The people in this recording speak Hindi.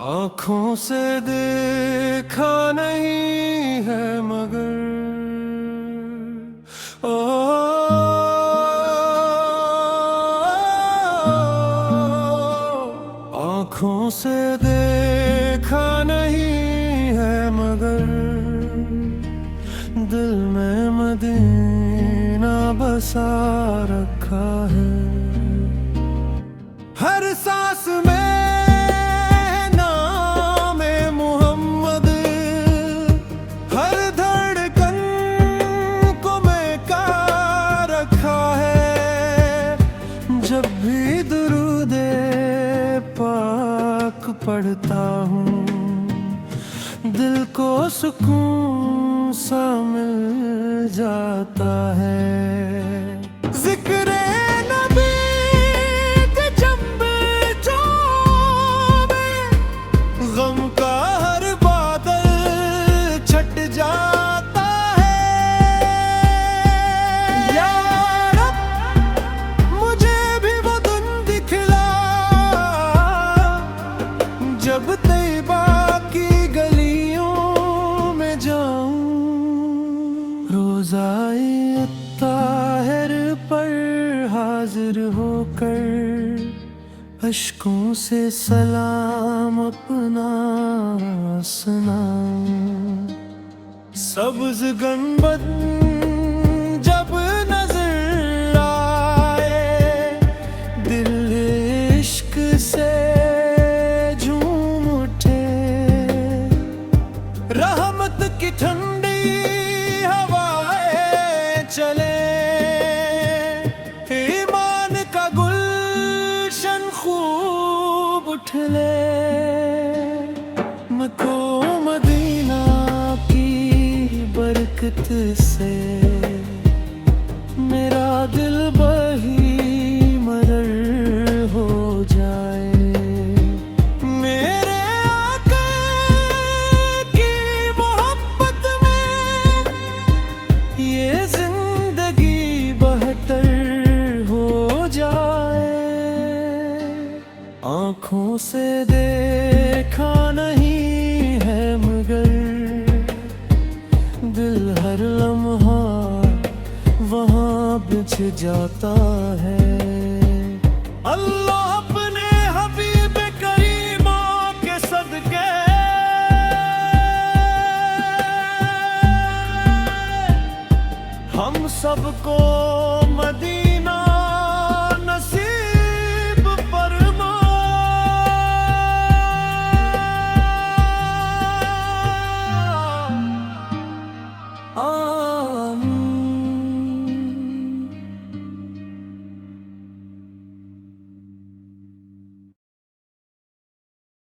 आँखों से देखा नहीं है मगर ओ आँखों से देखा नहीं है मगर दिल में मदीना बसा रखा है। हर सांस में जब भी दुरूदे पाक पढ़ता हूँ दिल को सुकून सा मिल जाता है। जिक्रे नबी के चंबेचों में गम का हर बादल छट जाता है। यार जब तैबा की गलियों में जाऊं रोज़ाए ताहिर पर हाजिर होकर अश्कों से सलाम अपना सुनाऊं। सब्ज़ गंबद जब नजर आए दिल इश्क से रहमत की ठंडी हवाएं चले ईमान का गुलशन खूब उठले। मको मदीना की बरकत से मेरा दिल बही मरर हो जाए। ये जिंदगी बहतर हो जाए। आँखों से देखा नहीं है मगर दिल हर लम्हा वहाँ बिछ जाता है। अल्लाह